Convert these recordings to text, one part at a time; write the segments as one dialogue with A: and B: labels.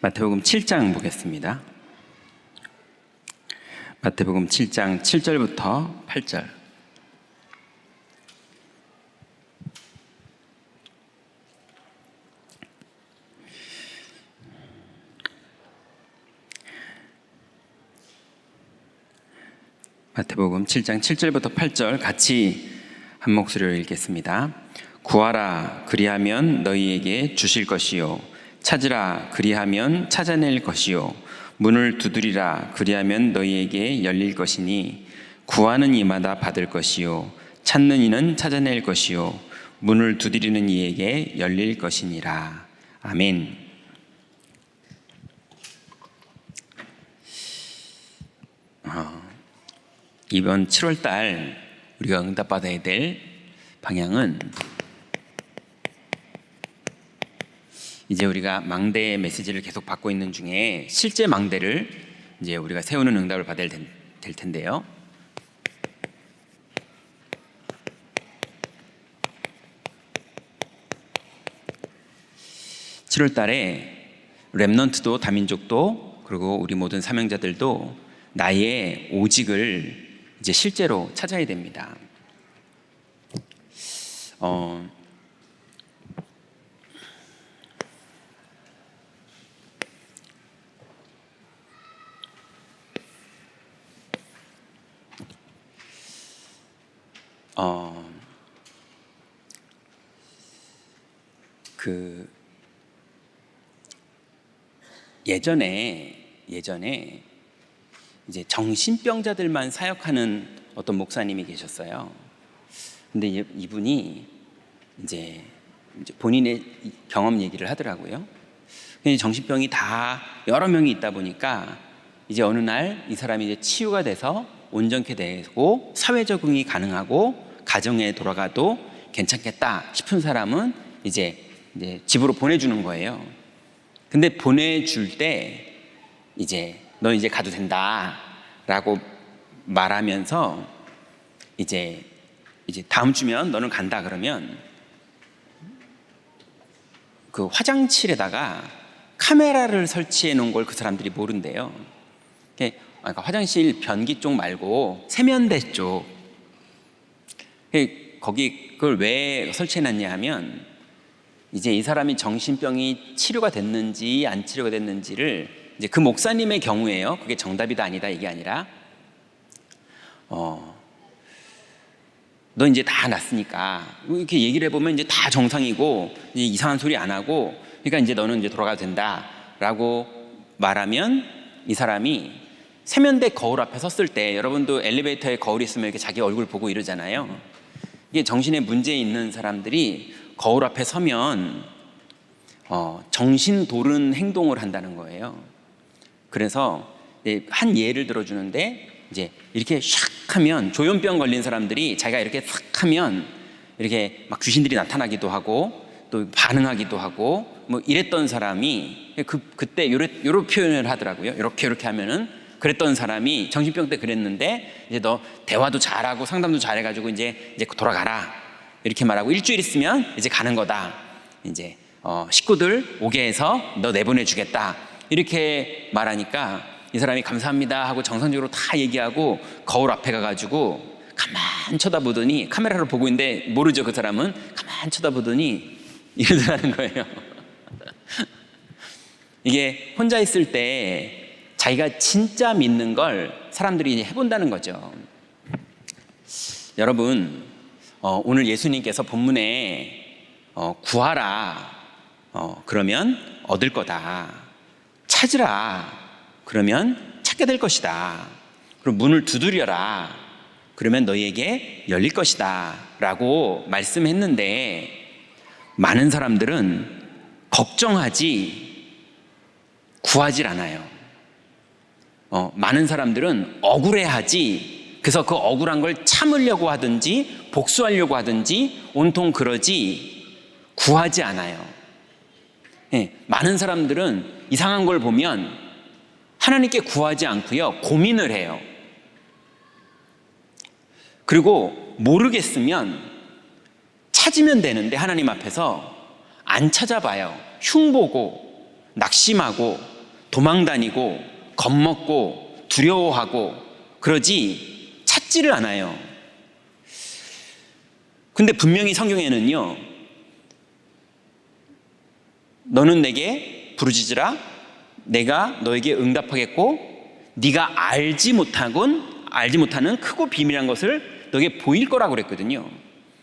A: 마태복음 7장 보겠습니다. 마태복음 7장 7절부터 8절. 마태복음 7장 7절부터 8절 같이 한 목소리로 읽겠습니다. 구하라, 그리하면 너희에게 주실 것이요, 찾으라, 그리하면 찾아낼 것이요, 문을 두드리라, 그리하면 너희에게 열릴 것이니 구하는 이마다 받을 것이요, 찾는 이는 찾아낼 것이요, 문을 두드리는 이에게 열릴 것이니라. 아멘. 이번 7월달 우리가 응답받아야 될 방향은, 이제 우리가 망대 메시지를 계속 받고 있는 중에 실제 망대를 이제 우리가 세우는 응답을 받아야 될 텐데요. (7월달에) 렘넌트도 다민족도 그리고 우리 모든 사명자들도 나의 오직을 이제 실제로 찾아야 됩니다. 예전에 이제 정신병자들만 사역하는 어떤 목사님이 계셨어요. 근데 이분이 이제 본인의 경험 얘기를 하더라고요. 정신병이 다 여러 명이 있다 보니까 이제 어느 날 이 사람이 이제 치유가 돼서 온전케 되고 사회 적응이 가능하고 가정에 돌아가도 괜찮겠다 싶은 사람은 이제 집으로 보내주는 거예요. 근데 보내줄 때 이제 너 이제 가도 된다라고 말하면서 이제 다음 주면 너는 간다 그러면 그 화장실에다가 카메라를 설치해 놓은 걸 그 사람들이 모른대요. 그러니까 화장실 변기 쪽 말고 세면대 쪽, 거기 그걸 왜 설치해 놨냐 하면 이제 이 사람이 정신병이 치료가 됐는지 안 치료가 됐는지를 이제 그 목사님의 경우에요. 그게 정답이다 아니다 이게 아니라 너 이제 다 났으니까 이렇게 얘기를 해보면 이제 다 정상이고 이제 이상한 소리 안 하고, 그러니까 이제 너는 이제 돌아가도 된다라고 말하면 이 사람이 세면대 거울 앞에 섰을 때, 여러분도 엘리베이터에 거울이 있으면 이렇게 자기 얼굴 보고 이러잖아요. 이게 정신에 문제 있는 사람들이 거울 앞에 서면 정신 도른 행동을 한다는 거예요. 그래서 한 예를 들어주는데, 이제 이렇게 샥 하면 조현병 걸린 사람들이 자기가 이렇게 싹 하면 이렇게 막 귀신들이 나타나기도 하고 또 반응하기도 하고 뭐 이랬던 사람이 그때 요런 표현을 하더라고요. 이렇게 하면은 그랬던 사람이 정신병 때 그랬는데 이제 너 대화도 잘하고 상담도 잘해가지고 이제 돌아가라 이렇게 말하고 일주일 있으면 이제 가는 거다. 이제 식구들 오게 해서 너 내보내주겠다 이렇게 말하니까 이 사람이 감사합니다 하고 정상적으로 다 얘기하고 거울 앞에 가가지고 가만 쳐다보더니, 카메라로 보고 있는데 모르죠 그 사람은, 가만 쳐다보더니 이러더라는 거예요. 이게 혼자 있을 때 자기가 진짜 믿는 걸 사람들이 이제 해본다는 거죠. 여러분, 오늘 예수님께서 본문에 구하라 그러면 얻을 거다, 찾으라 그러면 찾게 될 것이다, 그리고 문을 두드려라 그러면 너희에게 열릴 것이다 라고 말씀했는데, 많은 사람들은 걱정하지 구하질 않아요. 많은 사람들은 억울해하지, 그래서 그 억울한 걸 참으려고 하든지 복수하려고 하든지 온통 그러지 구하지 않아요. 많은 사람들은 이상한 걸 보면 하나님께 구하지 않고요, 고민을 해요. 그리고 모르겠으면 찾으면 되는데 하나님 앞에서 안 찾아봐요. 흉보고 낙심하고 도망다니고 겁먹고 두려워하고 그러지 찾지를 않아요. 근데 분명히 성경에는요, 너는 내게 부르짖으라 내가 너에게 응답하겠고 네가 알지 못하는 크고 비밀한 것을 너에게 보일 거라고 그랬거든요.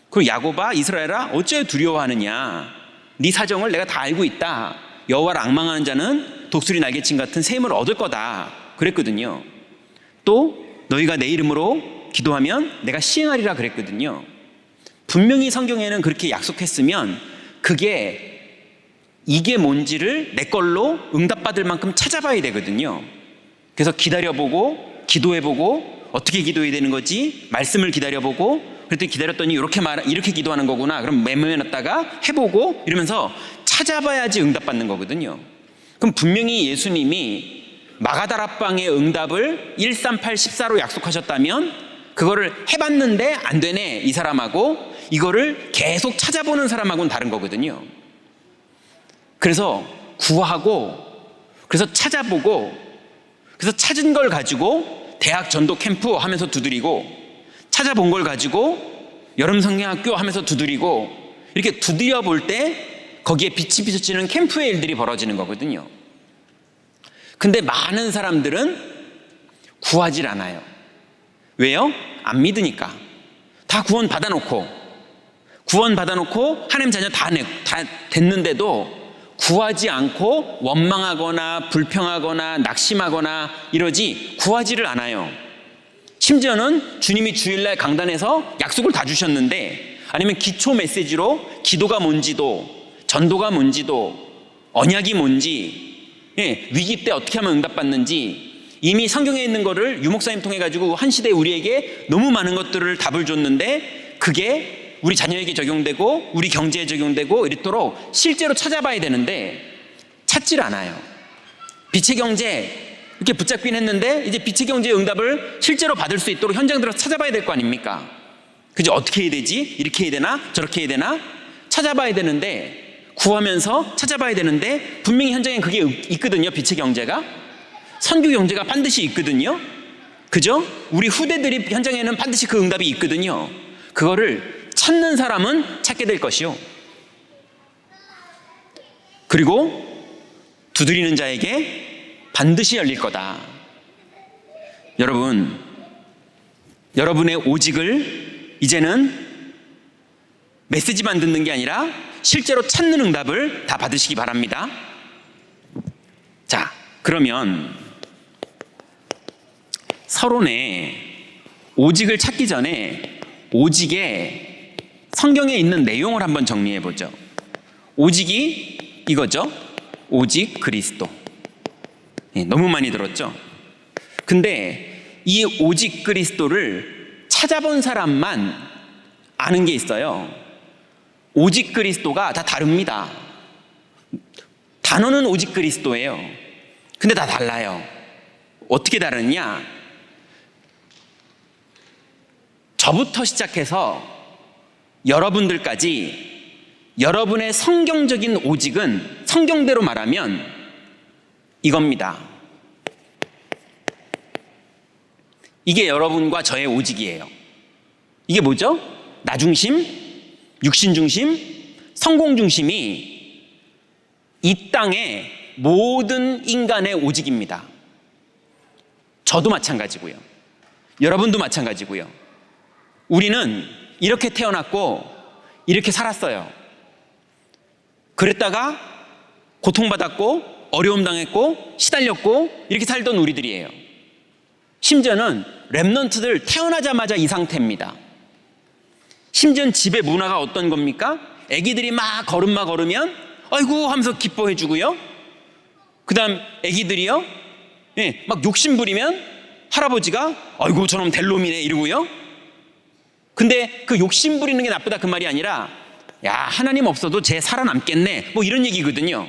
A: 그리고 야곱아 이스라엘아 어찌하여 두려워하느냐, 네 사정을 내가 다 알고 있다. 여호와를 앙망하는 자는 독수리 날개침 같은 샘을 얻을 거다 그랬거든요. 또 너희가 내 이름으로 기도하면 내가 시행하리라 그랬거든요. 분명히 성경에는 그렇게 약속했으면 이게 뭔지를 내 걸로 응답받을 만큼 찾아봐야 되거든요. 그래서 기다려보고 기도해보고 어떻게 기도해야 되는 거지? 말씀을 기다려보고 그랬더니 기다렸더니 이렇게 기도하는 거구나. 그럼 메모해놨다가 해보고 이러면서 찾아봐야지 응답받는 거거든요. 그럼 분명히 예수님이 마가다락방의 응답을 13814로 약속하셨다면 그거를 해봤는데 안 되네 이 사람하고 이거를 계속 찾아보는 사람하고는 다른 거거든요. 그래서 구하고 그래서 찾아보고 그래서 찾은 걸 가지고 대학 전도 캠프 하면서 두드리고 찾아본 걸 가지고 여름 성경학교 하면서 두드리고 이렇게 두드려 볼 때 거기에 빛이 비춰지는 캠프의 일들이 벌어지는 거거든요. 근데 많은 사람들은 구하질 않아요. 왜요? 안 믿으니까. 다 구원 받아놓고 하나님 자녀 다 됐는데도 구하지 않고 원망하거나 불평하거나 낙심하거나 이러지 구하지를 않아요. 심지어는 주님이 주일날 강단에서 약속을 다 주셨는데 아니면 기초 메시지로 기도가 뭔지도 전도가 뭔지도 언약이 뭔지 위기 때 어떻게 하면 응답받는지 이미 성경에 있는 거를 유목사님 통해 가지고 한 시대 우리에게 너무 많은 것들을 답을 줬는데 그게 우리 자녀에게 적용되고 우리 경제에 적용되고 이렇도록 실제로 찾아봐야 되는데 찾질 않아요. 빛의 경제 이렇게 붙잡긴 했는데 이제 빛의 경제의 응답을 실제로 받을 수 있도록 현장 들어서 찾아봐야 될 거 아닙니까? 그죠? 어떻게 해야 되지? 이렇게 해야 되나? 저렇게 해야 되나? 찾아봐야 되는데 구하면서 찾아봐야 되는데 분명히 현장에 그게 있거든요. 빛의 경제가 선교 경제가 반드시 있거든요. 그죠? 우리 후대들이 현장에는 반드시 그 응답이 있거든요. 그거를 찾는 사람은 찾게 될 것이요. 그리고 두드리는 자에게 반드시 열릴 거다. 여러분, 여러분의 오직을 이제는 메시지만 듣는 게 아니라 실제로 찾는 응답을 다 받으시기 바랍니다. 자, 그러면 서론에 오직을 찾기 전에 오직의 성경에 있는 내용을 한번 정리해 보죠. 오직이 이거죠. 오직 그리스도. 너무 많이 들었죠. 근데 이 오직 그리스도를 찾아본 사람만 아는 게 있어요. 오직 그리스도가 다 다릅니다. 단어는 오직 그리스도예요. 근데 다 달라요. 어떻게 다르냐? 저부터 시작해서 여러분들까지 여러분의 성경적인 오직은 성경대로 말하면 이겁니다. 이게 여러분과 저의 오직이에요. 이게 뭐죠? 나 중심, 육신 중심, 성공 중심이 이 땅의 모든 인간의 오직입니다. 저도 마찬가지고요. 여러분도 마찬가지고요. 우리는 이렇게 태어났고 이렇게 살았어요. 그랬다가 고통받았고 어려움 당했고 시달렸고 이렇게 살던 우리들이에요. 심지어는 렘넌트들 태어나자마자 이 상태입니다. 심지어는 집의 문화가 어떤 겁니까? 애기들이 막 걸음마 걸으면 아이고 하면서 기뻐해 주고요. 그 다음 애기들이요 막 욕심 부리면 할아버지가 아이고 저놈 될 놈이네 이러고요. 근데 그 욕심 부리는 게 나쁘다 그 말이 아니라 야 하나님 없어도 쟤 살아남겠네 뭐 이런 얘기거든요.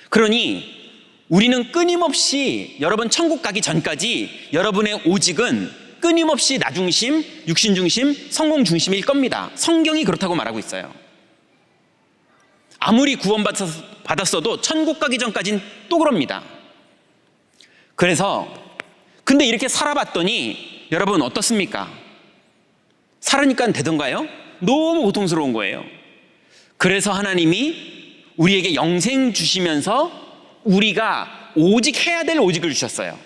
A: 그러니 우리는 끊임없이 여러분 천국 가기 전까지 여러분의 오직은 끊임없이 나 중심, 육신 중심, 성공 중심일 겁니다. 성경이 그렇다고 말하고 있어요. 아무리 구원받았어도 천국 가기 전까지는 또 그럽니다. 그래서 근데 이렇게 살아봤더니 여러분 어떻습니까? 살으니까 되던가요? 너무 고통스러운 거예요. 그래서 하나님이 우리에게 영생 주시면서 우리가 오직 해야 될 오직을 주셨어요.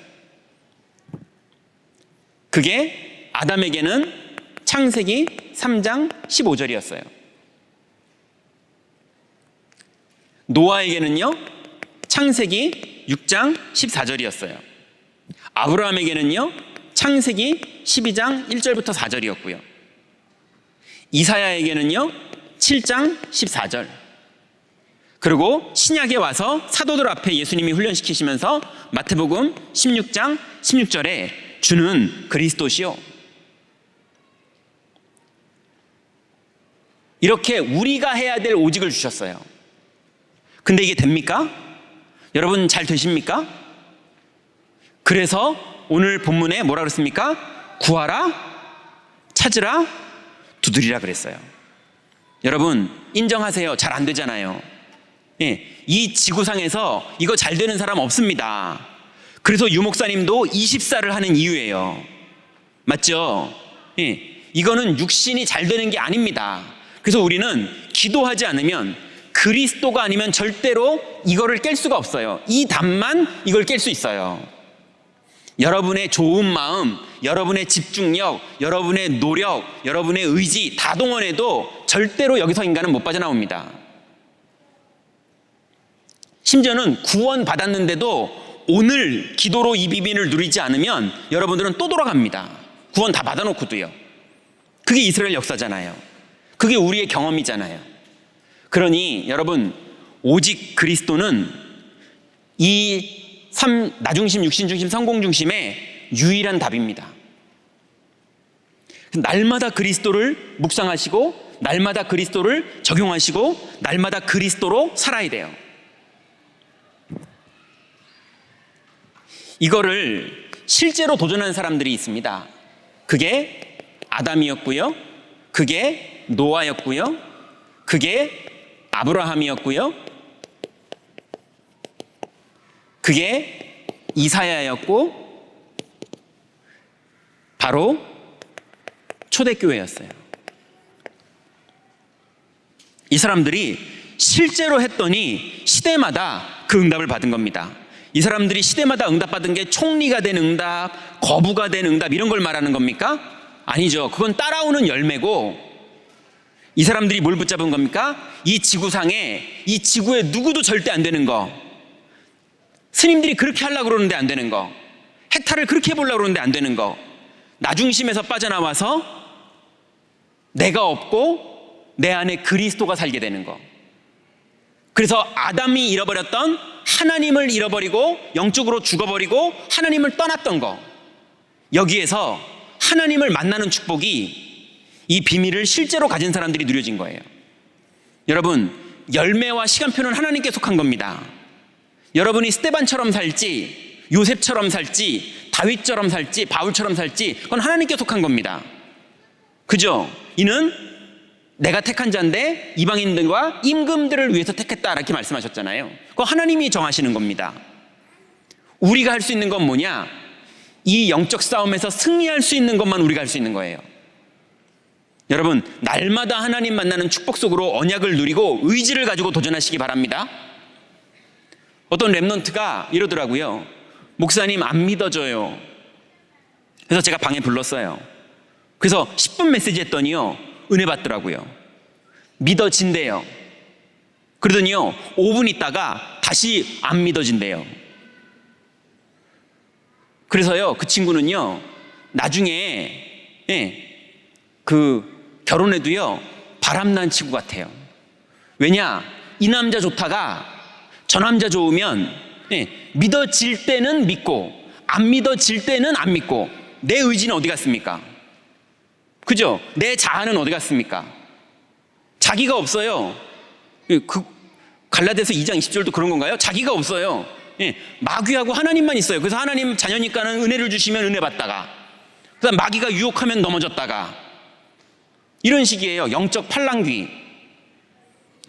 A: 그게 아담에게는 창세기 3장 15절이었어요. 노아에게는요 창세기 6장 14절이었어요. 아브라함에게는요 창세기 12장 1절부터 4절이었고요. 이사야에게는요 7장 14절. 그리고 신약에 와서 사도들 앞에 예수님이 훈련시키시면서 마태복음 16장 16절에 주는 그리스도시요. 이렇게 우리가 해야 될 오직을 주셨어요. 근데 이게 됩니까? 여러분 잘 되십니까? 그래서 오늘 본문에 뭐라 그랬습니까? 구하라, 찾으라, 두드리라 그랬어요. 여러분 인정하세요. 잘 안 되잖아요. 예, 이 지구상에서 이거 잘 되는 사람 없습니다. 그래서 유 목사님도 20살을 하는 이유예요. 맞죠? 예, 이거는 육신이 잘 되는 게 아닙니다. 그래서 우리는 기도하지 않으면 그리스도가 아니면 절대로 이거를 깰 수가 없어요. 이 담만 이걸 깰 수 있어요. 여러분의 좋은 마음, 여러분의 집중력, 여러분의 노력, 여러분의 의지 다 동원해도 절대로 여기서 인간은 못 빠져나옵니다. 심지어는 구원 받았는데도 오늘 기도로 이 비밀을 누리지 않으면 여러분들은 또 돌아갑니다. 구원 다 받아놓고도요. 그게 이스라엘 역사잖아요. 그게 우리의 경험이잖아요. 그러니 여러분 오직 그리스도는 이 나중심, 육신중심, 성공중심의 유일한 답입니다. 날마다 그리스도를 묵상하시고 날마다 그리스도를 적용하시고 날마다 그리스도로 살아야 돼요. 이거를 실제로 도전한 사람들이 있습니다. 그게 아담이었고요, 그게 노아였고요, 그게 아브라함이었고요, 그게 이사야였고 바로 초대교회였어요. 이 사람들이 실제로 했더니 시대마다 그 응답을 받은 겁니다. 이 사람들이 시대마다 응답받은 게 총리가 된 응답, 거부가 된 응답 이런 걸 말하는 겁니까? 아니죠. 그건 따라오는 열매고 이 사람들이 뭘 붙잡은 겁니까? 이 지구상에 이 지구에 누구도 절대 안 되는 거, 스님들이 그렇게 하려고 그러는데 안 되는 거, 해탈을 그렇게 해보려고 그러는데 안 되는 거, 나중심에서 빠져나와서 내가 없고 내 안에 그리스도가 살게 되는 거. 그래서 아담이 잃어버렸던 하나님을 잃어버리고 영적으로 죽어버리고 하나님을 떠났던 거, 여기에서 하나님을 만나는 축복이 이 비밀을 실제로 가진 사람들이 누려진 거예요. 여러분 열매와 시간표는 하나님께 속한 겁니다. 여러분이 스데반처럼 살지 요셉처럼 살지 다윗처럼 살지 바울처럼 살지 그건 하나님께 속한 겁니다. 그죠? 이는 내가 택한 자인데 이방인들과 임금들을 위해서 택했다 이렇게 말씀하셨잖아요. 그거 하나님이 정하시는 겁니다. 우리가 할 수 있는 건 뭐냐? 이 영적 싸움에서 승리할 수 있는 것만 우리가 할 수 있는 거예요. 여러분 날마다 하나님 만나는 축복 속으로 언약을 누리고 의지를 가지고 도전하시기 바랍니다. 어떤 랩넌트가 이러더라고요. 목사님 안 믿어져요. 그래서 제가 방에 불렀어요. 그래서 10분 메시지 했더니요 은혜 받더라고요. 믿어진대요. 그러더니요 5분 있다가 다시 안 믿어진대요. 그래서요 그 친구는요 나중에 결혼해도요 바람난 친구 같아요. 왜냐? 이 남자 좋다가 저 남자 좋으면 믿어질 때는 믿고 안 믿어질 때는 안 믿고 내 의지는 어디 갔습니까? 그죠? 내 자아는 어디 갔습니까? 자기가 없어요. 갈라디아서 2장 20절도 그런 건가요? 자기가 없어요. 마귀하고 하나님만 있어요. 그래서 하나님 자녀니까는 은혜를 주시면 은혜 받다가 그다음 마귀가 유혹하면 넘어졌다가 이런 식이에요. 영적 팔랑귀.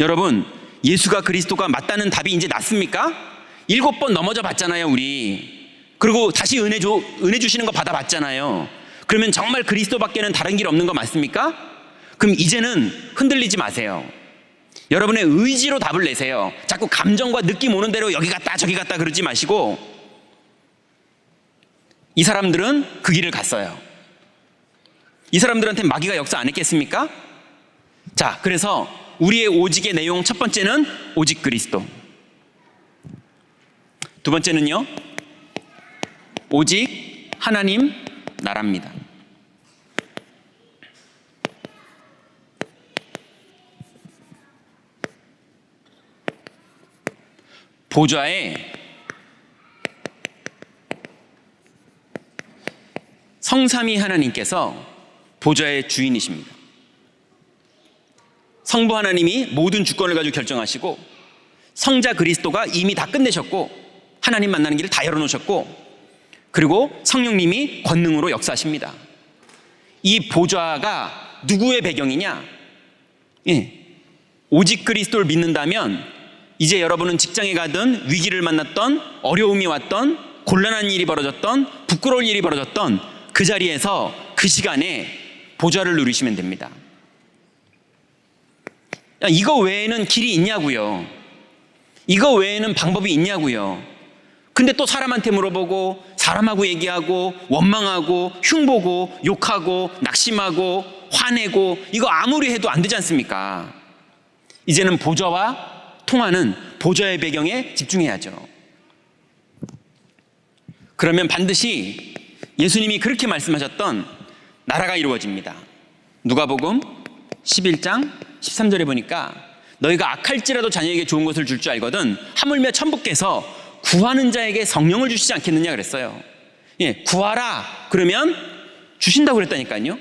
A: 여러분 예수가 그리스도가 맞다는 답이 이제 났습니까? 7번 넘어져 봤잖아요, 우리. 그리고 다시 은혜 주시는 거 받아봤잖아요. 그러면 정말 그리스도밖에는 다른 길 없는 거 맞습니까? 그럼 이제는 흔들리지 마세요. 여러분의 의지로 답을 내세요. 자꾸 감정과 느낌 오는 대로 여기 갔다 저기 갔다 그러지 마시고, 이 사람들은 그 길을 갔어요. 이 사람들한테 마귀가 역사 안 했겠습니까? 자, 그래서 우리의 오직의 내용, 첫 번째는 오직 그리스도. 두 번째는요, 오직 하나님 나라입니다. 보좌에 성삼위 하나님께서 보좌의 주인이십니다. 성부 하나님이 모든 주권을 가지고 결정하시고, 성자 그리스도가 이미 다 끝내셨고, 하나님 만나는 길을 다 열어놓으셨고, 그리고 성령님이 권능으로 역사하십니다. 이 보좌가 누구의 배경이냐? 오직 그리스도를 믿는다면 이제 여러분은 직장에 가든 위기를 만났던, 어려움이 왔던, 곤란한 일이 벌어졌던, 부끄러울 일이 벌어졌던 그 자리에서 그 시간에 보좌를 누리시면 됩니다. 이거 외에는 길이 있냐고요. 이거 외에는 방법이 있냐고요. 근데 또 사람한테 물어보고, 사람하고 얘기하고, 원망하고, 흉보고, 욕하고, 낙심하고, 화내고, 이거 아무리 해도 안 되지 않습니까? 이제는 보좌와 통하는 보좌의 배경에 집중해야죠. 그러면 반드시 예수님이 그렇게 말씀하셨던 나라가 이루어집니다. 누가복음 11장 13절에 보니까 너희가 악할지라도 자녀에게 좋은 것을 줄 줄 알거든 하물며 천부께서 구하는 자에게 성령을 주시지 않겠느냐 그랬어요. 구하라 그러면 주신다고 그랬다니까요.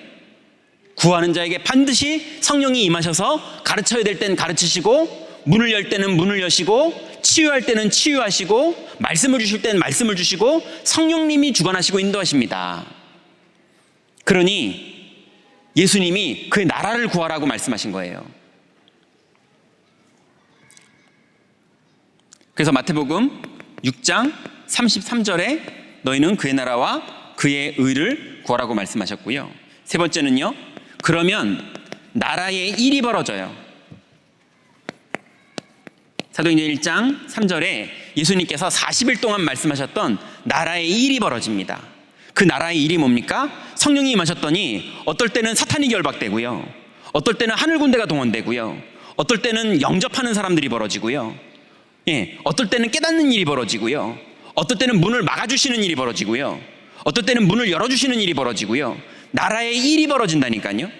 A: 구하는 자에게 반드시 성령이 임하셔서 가르쳐야 될 때는 가르치시고, 문을 열 때는 문을 여시고, 치유할 때는 치유하시고, 말씀을 주실 때는 말씀을 주시고, 성령님이 주관하시고 인도하십니다. 그러니 예수님이 그의 나라를 구하라고 말씀하신 거예요. 그래서 마태복음 6장 33절에 너희는 그의 나라와 그의 의를 구하라고 말씀하셨고요. 세 번째는요, 그러면 나라의 일이 벌어져요. 사도행전 1장 3절에 예수님께서 40일 동안 말씀하셨던 나라의 일이 벌어집니다. 그 나라의 일이 뭡니까? 성령이 임하셨더니 어떨 때는 사탄이 결박되고요, 어떨 때는 하늘 군대가 동원되고요, 어떨 때는 영접하는 사람들이 벌어지고요, 어떨 때는 깨닫는 일이 벌어지고요, 어떨 때는 문을 막아주시는 일이 벌어지고요, 어떨 때는 문을 열어주시는 일이 벌어지고요. 나라의 일이 벌어진다니까요.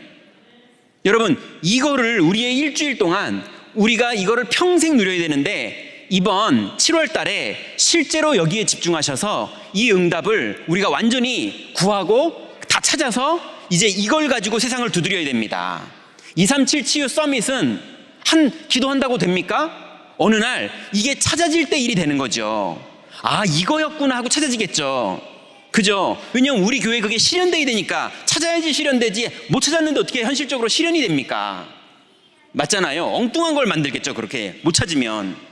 A: 여러분, 이거를 우리의 일주일 동안 우리가 이거를 평생 누려야 되는데, 이번 7월 달에 실제로 여기에 집중하셔서 이 응답을 우리가 완전히 구하고 다 찾아서 이제 이걸 가지고 세상을 두드려야 됩니다. 237 치유 서밋은 기도한다고 됩니까? 어느 날 이게 찾아질 때 일이 되는 거죠. 아, 이거였구나 하고 찾아지겠죠. 그죠? 왜냐면 우리 교회 그게 실현돼야 되니까 찾아야지 실현되지, 못 찾았는데 어떻게 현실적으로 실현이 됩니까? 맞잖아요. 엉뚱한 걸 만들겠죠, 그렇게 못 찾으면.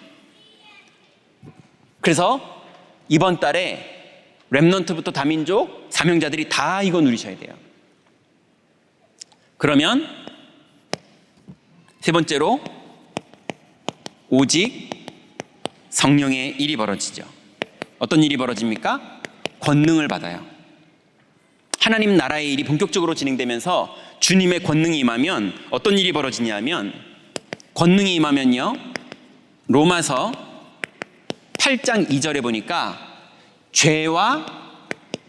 A: 그래서 이번 달에 렘넌트부터 다민족, 사명자들이 다 이거 누리셔야 돼요. 그러면 세 번째로 오직 성령의 일이 벌어지죠. 어떤 일이 벌어집니까? 권능을 받아요. 하나님 나라의 일이 본격적으로 진행되면서 주님의 권능이 임하면 어떤 일이 벌어지냐면, 권능이 임하면요, 로마서 8장 2절에 보니까 죄와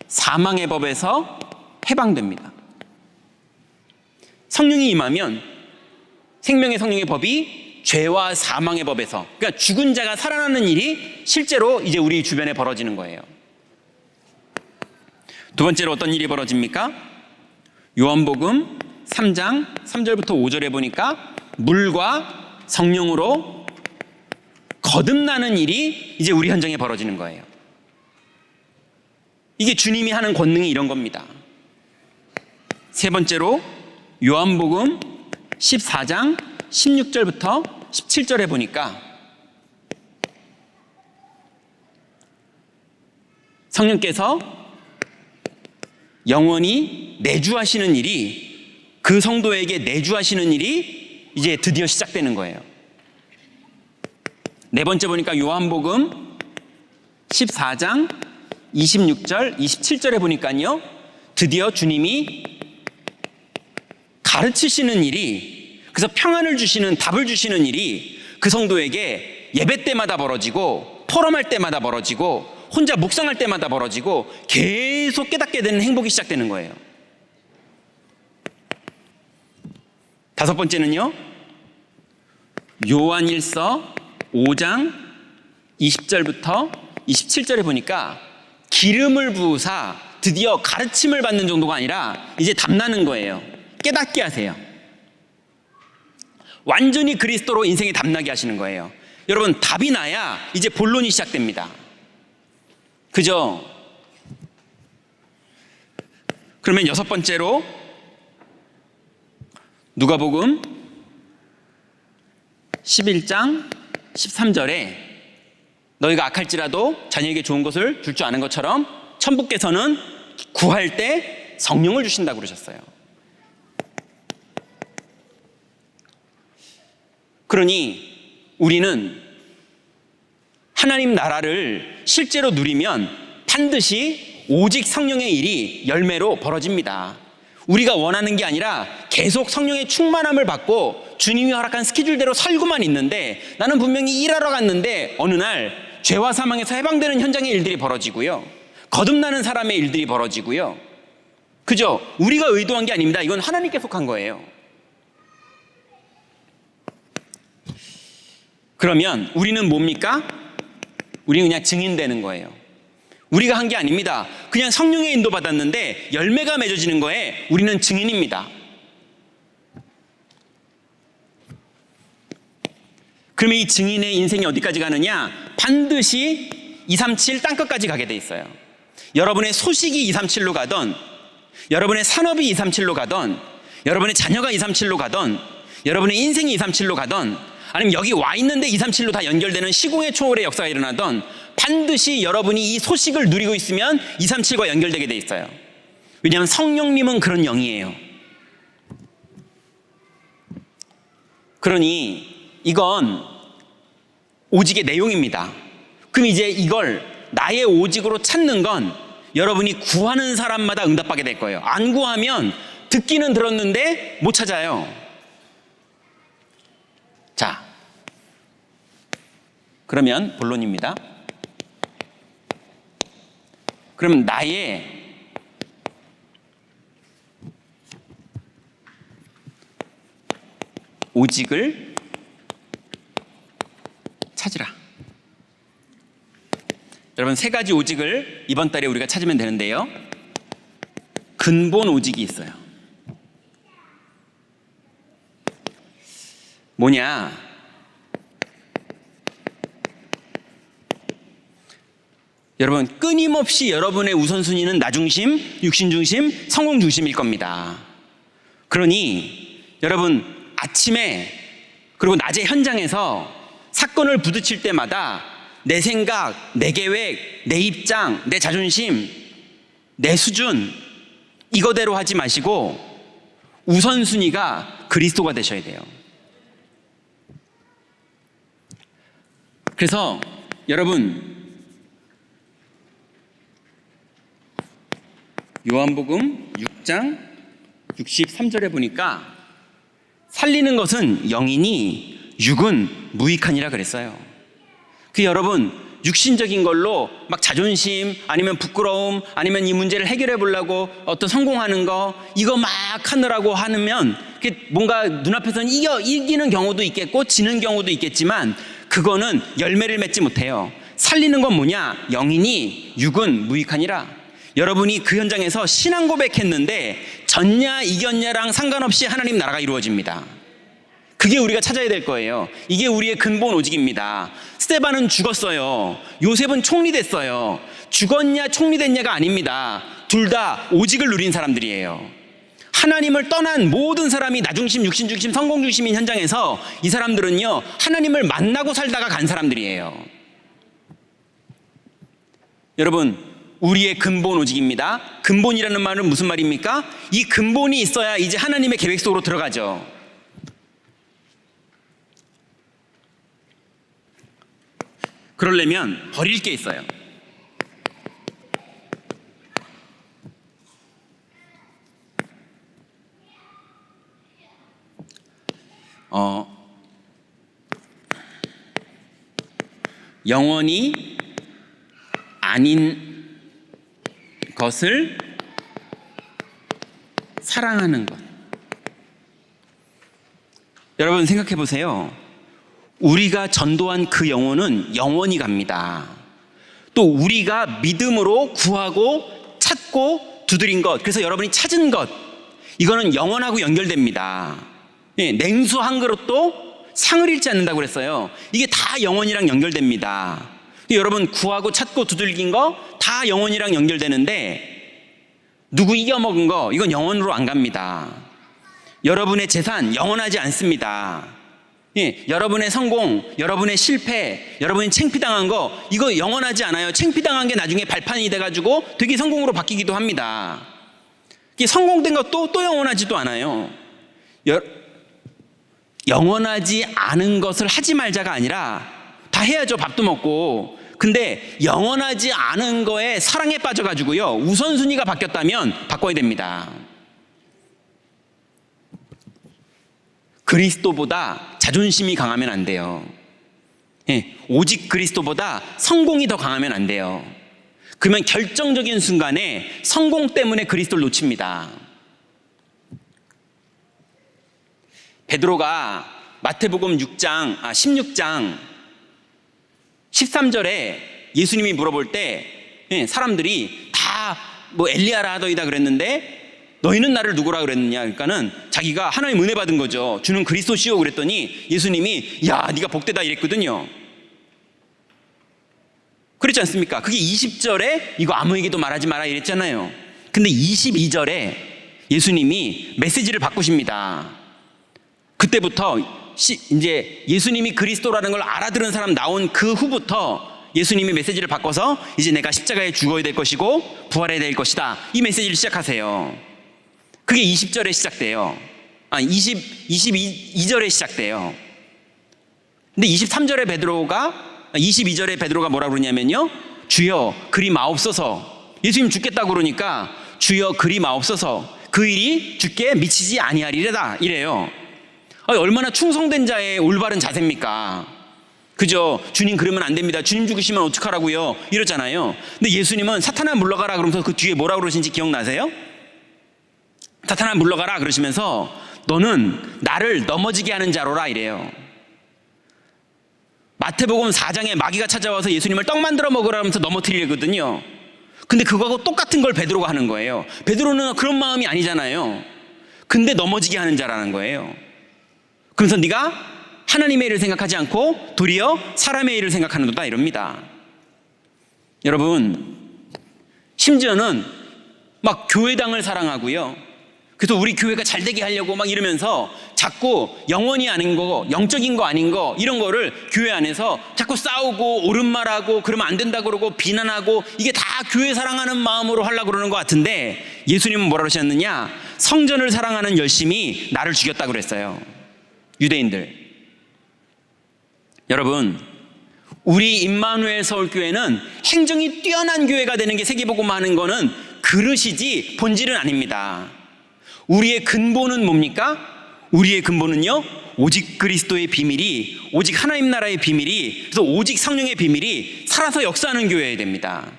A: 사망의 법에서 해방됩니다. 성령이 임하면 생명의 성령의 법이 죄와 사망의 법에서, 그러니까 죽은 자가 살아나는 일이 실제로 이제 우리 주변에 벌어지는 거예요. 두 번째로 어떤 일이 벌어집니까? 요한복음 3장 3절부터 5절에 보니까 물과 성령으로 거듭나는 일이 이제 우리 현장에 벌어지는 거예요. 이게 주님이 하는 권능이 이런 겁니다. 세 번째로 요한복음 14장 16절부터 17절에 보니까 성령께서 영원히 내주하시는 일이, 그 성도에게 내주하시는 일이 이제 드디어 시작되는 거예요. 네 번째 보니까 요한복음 14장 26절 27절에 보니까요, 드디어 주님이 가르치시는 일이, 그래서 평안을 주시는, 답을 주시는 일이 그 성도에게 예배 때마다 벌어지고, 포럼할 때마다 벌어지고, 혼자 묵상할 때마다 벌어지고, 계속 깨닫게 되는 행복이 시작되는 거예요. 다섯 번째는요, 요한일서 5장 20절부터 27절에 보니까 기름을 부으사 드디어 가르침을 받는 정도가 아니라 이제 답나는 거예요. 깨닫게 하세요. 완전히 그리스도로 인생에 답나게 하시는 거예요. 여러분, 답이 나야 이제 본론이 시작됩니다. 그죠? 그러면 여섯 번째로 누가복음 11장 13절에 너희가 악할지라도 자녀에게 좋은 것을 줄 줄 아는 것처럼 천부께서는 구할 때 성령을 주신다고 그러셨어요. 그러니 우리는 하나님 나라를 실제로 누리면 반드시 오직 성령의 일이 열매로 벌어집니다. 우리가 원하는 게 아니라 계속 성령의 충만함을 받고 주님이 허락한 스케줄대로 살고만 있는데, 나는 분명히 일하러 갔는데 어느 날 죄와 사망에서 해방되는 현장의 일들이 벌어지고요, 거듭나는 사람의 일들이 벌어지고요. 그죠? 우리가 의도한 게 아닙니다. 이건 하나님께 속한 거예요. 그러면 우리는 뭡니까? 우리는 그냥 증인되는 거예요. 우리가 한 게 아닙니다. 그냥 성령의 인도 받았는데 열매가 맺어지는 거에 우리는 증인입니다. 그러면 이 증인의 인생이 어디까지 가느냐? 반드시 237 땅끝까지 가게 돼 있어요. 여러분의 소식이 237로 가던, 여러분의 산업이 237로 가던, 여러분의 자녀가 237로 가던, 여러분의 인생이 237로 가던, 아니면 여기 와 있는데 237로 다 연결되는 시공의 초월의 역사가 일어나던, 반드시 여러분이 이 소식을 누리고 있으면 237과 연결되게 돼 있어요. 왜냐하면 성령님은 그런 영이에요. 그러니 이건 오직의 내용입니다. 그럼 이제 이걸 나의 오직으로 찾는 건 여러분이 구하는 사람마다 응답하게 될 거예요. 안 구하면 듣기는 들었는데 못 찾아요. 자, 그러면 본론입니다. 그럼 나의 오직을 찾으라. 여러분, 세 가지 오직을 이번 달에 우리가 찾으면 되는데요, 근본 오직이 있어요. 뭐냐? 여러분, 끊임없이 여러분의 우선순위는 나 중심, 육신 중심, 성공 중심일 겁니다. 그러니 여러분, 아침에 그리고 낮에 현장에서 사건을 부딪힐 때마다 내 생각, 내 계획, 내 입장, 내 자존심, 내 수준, 이거대로 하지 마시고 우선순위가 그리스도가 되셔야 돼요. 그래서 여러분, 요한복음 6장 63절에 보니까 살리는 것은 영이니 육은 무익하니라 그랬어요. 그 여러분, 육신적인 걸로 막 자존심, 아니면 부끄러움, 아니면 이 문제를 해결해 보려고 어떤 성공하는 거, 이거 막 하느라고 하면 뭔가 눈앞에서는 이기는 경우도 있겠고 지는 경우도 있겠지만 그거는 열매를 맺지 못해요. 살리는 건 뭐냐? 영이니 육은 무익하니라. 여러분이 그 현장에서 신앙 고백했는데 졌냐 이겼냐랑 상관없이 하나님 나라가 이루어집니다. 그게 우리가 찾아야 될 거예요. 이게 우리의 근본 오직입니다. 스데반은 죽었어요. 요셉은 총리됐어요. 죽었냐 총리됐냐가 아닙니다. 둘 다 오직을 누린 사람들이에요. 하나님을 떠난 모든 사람이 나중심, 육신중심, 성공중심인 현장에서 이 사람들은요, 하나님을 만나고 살다가 간 사람들이에요. 여러분, 우리의 근본 오직입니다. 근본이라는 말은 무슨 말입니까? 이 근본이 있어야 이제 하나님의 계획 속으로 들어가죠. 그러려면 버릴 게 있어요. 영원히 아닌 것을 사랑하는 것. 여러분 생각해 보세요. 우리가 전도한 그 영혼은 영원히 갑니다. 또 우리가 믿음으로 구하고 찾고 두드린 것, 그래서 여러분이 찾은 것, 이거는 영원하고 연결됩니다. 냉수 한 그릇도 상을 잃지 않는다고 그랬어요. 이게 다 영원이랑 연결됩니다. 여러분 구하고 찾고 두들긴 거 다 영원이랑 연결되는데 누구 이겨먹은 거, 이건 영원으로 안 갑니다. 여러분의 재산 영원하지 않습니다. 여러분의 성공, 여러분의 실패, 여러분이 창피당한 거, 이거 영원하지 않아요. 창피당한 게 나중에 발판이 돼가지고 되게 성공으로 바뀌기도 합니다. 이게 성공된 것도 또 영원하지도 않아요. 영원하지 않은 것을 하지 말자가 아니라 다 해야죠. 밥도 먹고. 근데 영원하지 않은 거에 사랑에 빠져가지고요, 우선순위가 바뀌었다면 바꿔야 됩니다. 그리스도보다 자존심이 강하면 안 돼요. 오직 그리스도보다 성공이 더 강하면 안 돼요. 그러면 결정적인 순간에 성공 때문에 그리스도를 놓칩니다. 베드로가 마태복음 16장 13절에 예수님이 물어볼 때 사람들이 다 뭐 엘리야라 하더이다 그랬는데 너희는 나를 누구라 그랬느냐, 그러니까는 자기가 하나님 은혜 받은 거죠. 주는 그리스도시오 그랬더니 예수님이 야 네가 복되다 이랬거든요. 그렇지 않습니까? 그게 20절에 이거 아무에게도 말하지 마라 이랬잖아요. 근데 22절에 예수님이 메시지를 바꾸십니다. 그때부터 이제 예수님이 그리스도라는 걸 알아들은 사람 나온 그 후부터 예수님이 메시지를 바꿔서 이제 내가 십자가에 죽어야 될 것이고 부활해야 될 것이다, 이 메시지를 시작하세요. 그게 20절에 시작돼요. 22절에 시작돼요. 근데 22절에 베드로가 뭐라고 그러냐면요, 주여 그리 마옵소서. 예수님 죽겠다고 그러니까 주여 그리 마옵소서. 그 일이 주께 미치지 아니하리래다 이래요. 얼마나 충성된 자의 올바른 자세입니까? 그죠? 주님 그러면 안 됩니다. 주님 죽으시면 어떡하라고요? 이러잖아요. 근데 예수님은 사탄아 물러가라 그러면서 그 뒤에 뭐라고 그러신지 기억나세요? 사탄아 물러가라 그러시면서 너는 나를 넘어지게 하는 자로라 이래요. 마태복음 4장에 마귀가 찾아와서 예수님을 떡 만들어 먹으라 하면서 넘어뜨리거든요. 근데 그거하고 똑같은 걸 베드로가 하는 거예요. 베드로는 그런 마음이 아니잖아요. 근데 넘어지게 하는 자라는 거예요. 그래서 네가 하나님의 일을 생각하지 않고 도리어 사람의 일을 생각하는도다 이럽니다. 여러분, 심지어는 막 교회당을 사랑하고요, 그래서 우리 교회가 잘 되게 하려고 막 이러면서 자꾸 영원히 아닌 거, 영적인 거 아닌 거, 이런 거를 교회 안에서 자꾸 싸우고 옳은 말하고 그러면 안 된다고 그러고 비난하고, 이게 다 교회 사랑하는 마음으로 하려고 그러는 것 같은데 예수님은 뭐라고 하셨느냐? 성전을 사랑하는 열심이 나를 죽였다고 그랬어요. 유대인들. 여러분, 우리 임마누엘 서울교회는 행정이 뛰어난 교회가 되는 게 세계복음 하는 거는 그릇이지 본질은 아닙니다. 우리의 근본은 뭡니까? 우리의 근본은요, 오직 그리스도의 비밀이, 오직 하나님 나라의 비밀이, 그래서 오직 성령의 비밀이 살아서 역사하는 교회여야 됩니다.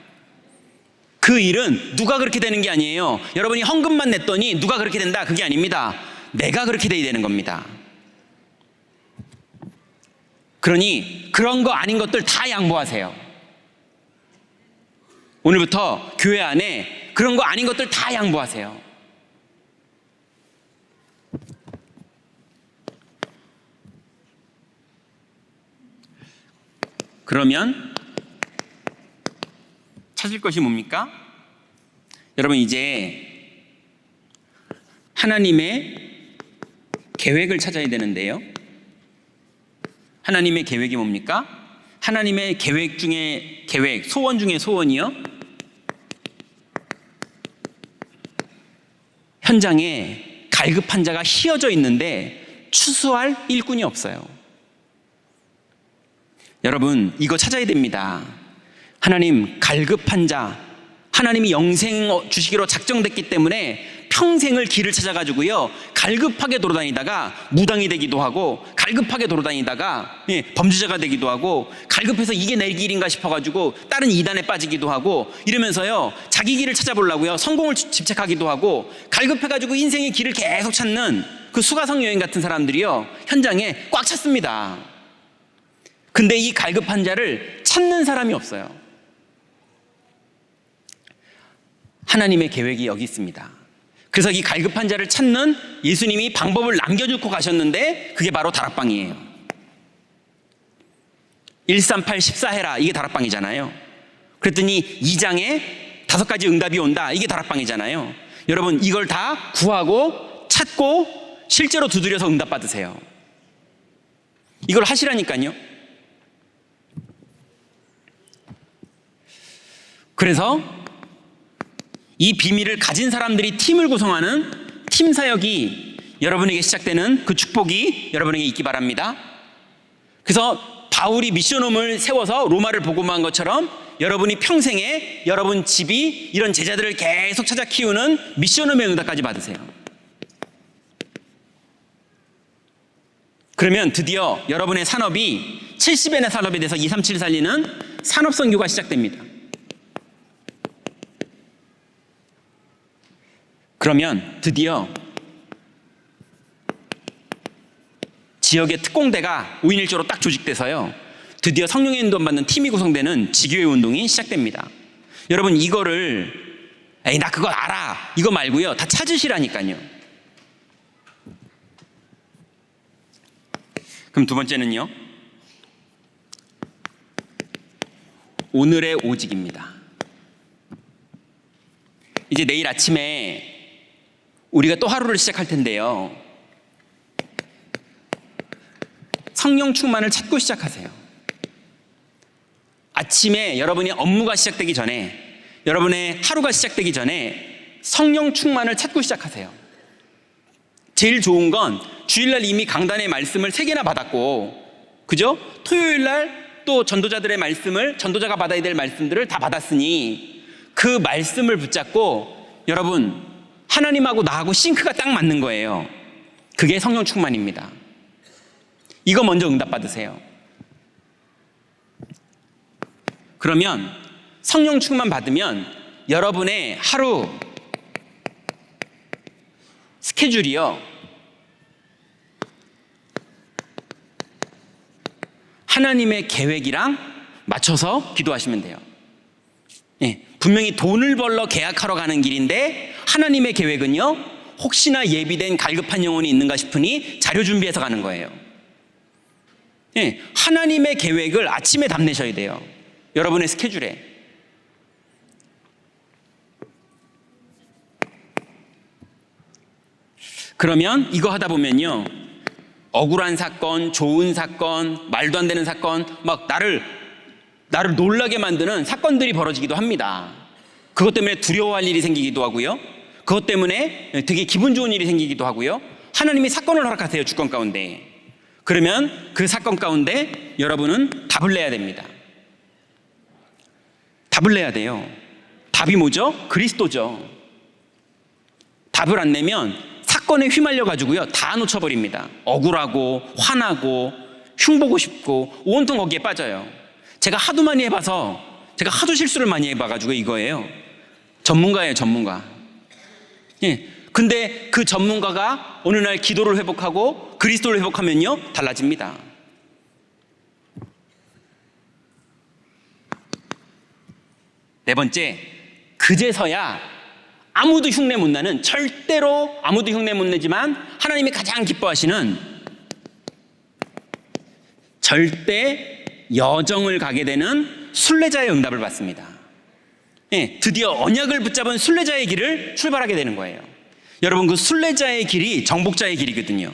A: 그 일은 누가 그렇게 되는 게 아니에요. 여러분이 헌금만 냈더니 누가 그렇게 된다, 그게 아닙니다. 내가 그렇게 돼야 되는 겁니다. 그러니 그런 거 아닌 것들 다 양보하세요. 오늘부터 교회 안에 그런 거 아닌 것들 다 양보하세요. 그러면 찾을 것이 뭡니까? 여러분, 이제 하나님의 계획을 찾아야 되는데요. 하나님의 계획이 뭡니까? 하나님의 계획 중에 계획, 소원 중에 소원이요. 현장에 갈급한 자가 휘어져 있는데 추수할 일꾼이 없어요. 여러분, 이거 찾아야 됩니다. 하나님, 갈급한 자, 하나님이 영생 주시기로 작정됐기 때문에 평생을 길을 찾아가지고요, 갈급하게 돌아다니다가 무당이 되기도 하고, 갈급하게 돌아다니다가 범죄자가 되기도 하고, 갈급해서 이게 내 길인가 싶어가지고 다른 이단에 빠지기도 하고, 이러면서요 자기 길을 찾아보려고요 성공을 집착하기도 하고, 갈급해가지고 인생의 길을 계속 찾는 그 수가성 여인 같은 사람들이요 현장에 꽉 찼습니다. 근데 이 갈급한 자를 찾는 사람이 없어요. 하나님의 계획이 여기 있습니다. 그래서 이 갈급한 자를 찾는 예수님이 방법을 남겨주고 가셨는데, 그게 바로 다락방이에요. 138 14해라, 이게 다락방이잖아요. 그랬더니 2장에 5가지 응답이 온다, 이게 다락방이잖아요. 여러분, 이걸 다 구하고 찾고 실제로 두드려서 응답 받으세요. 이걸 하시라니까요. 그래서 이 비밀을 가진 사람들이 팀을 구성하는 팀 사역이 여러분에게 시작되는 그 축복이 여러분에게 있기 바랍니다. 그래서 바울이 미션홈을 세워서 로마를 복음화한 것처럼 여러분이 평생에 여러분 집이 이런 제자들을 계속 찾아 키우는 미션홈의 응답까지 받으세요. 그러면 드디어 여러분의 산업이 70엔의 산업에 대해서 237 살리는 산업선교가 시작됩니다. 그러면 드디어 지역의 특공대가 5인 1조로 딱 조직돼서요, 드디어 성령의 인도를 받는 팀이 구성되는 지교회 운동이 시작됩니다. 여러분, 이거를 에이 나 그거 알아, 이거 말고요, 다 찾으시라니까요. 그럼 두 번째는요, 오늘의 오직입니다. 이제 내일 아침에 우리가 또 하루를 시작할 텐데요, 성령 충만을 찾고 시작하세요. 아침에 여러분이 업무가 시작되기 전에, 여러분의 하루가 시작되기 전에 성령 충만을 찾고 시작하세요. 제일 좋은 건 주일날 이미 강단의 말씀을 3개나 받았고, 그죠? 토요일날 또 전도자들의 말씀을, 전도자가 받아야 될 말씀들을 다 받았으니 그 말씀을 붙잡고 여러분 하나님하고 나하고 싱크가 딱 맞는 거예요. 그게 성령 충만입니다. 이거 먼저 응답 받으세요. 그러면 성령 충만 받으면 여러분의 하루 스케줄이요, 하나님의 계획이랑 맞춰서 기도하시면 돼요. 분명히 돈을 벌러 계약하러 가는 길인데 하나님의 계획은요, 혹시나 예비된 갈급한 영혼이 있는가 싶으니 자료 준비해서 가는 거예요. 하나님의 계획을 아침에 담내셔야 돼요. 여러분의 스케줄에. 그러면 이거 하다 보면요, 억울한 사건, 좋은 사건, 말도 안 되는 사건, 막 나를 놀라게 만드는 사건들이 벌어지기도 합니다. 그것 때문에 두려워할 일이 생기기도 하고요, 그것 때문에 되게 기분 좋은 일이 생기기도 하고요. 하나님이 사건을 허락하세요, 주권 가운데. 그러면 그 사건 가운데 여러분은 답을 내야 됩니다. 답을 내야 돼요. 답이 뭐죠? 그리스도죠. 답을 안 내면 사건에 휘말려 가지고요 다 놓쳐버립니다. 억울하고 화나고 흉보고 싶고 온통 거기에 빠져요. 제가 하도 많이 해봐서, 제가 하도 실수를 많이 해봐가지고 이거예요. 전문가예요, 전문가. 근데 그 전문가가 어느 날 기도를 회복하고 그리스도를 회복하면요 달라집니다. 네 번째, 그제서야 아무도 흉내 못 나는, 절대로 아무도 흉내 못 내지만 하나님이 가장 기뻐하시는 절대 여정을 가게 되는 순례자의 응답을 받습니다. 드디어 언약을 붙잡은 순례자의 길을 출발하게 되는 거예요. 여러분, 그 순례자의 길이 정복자의 길이거든요.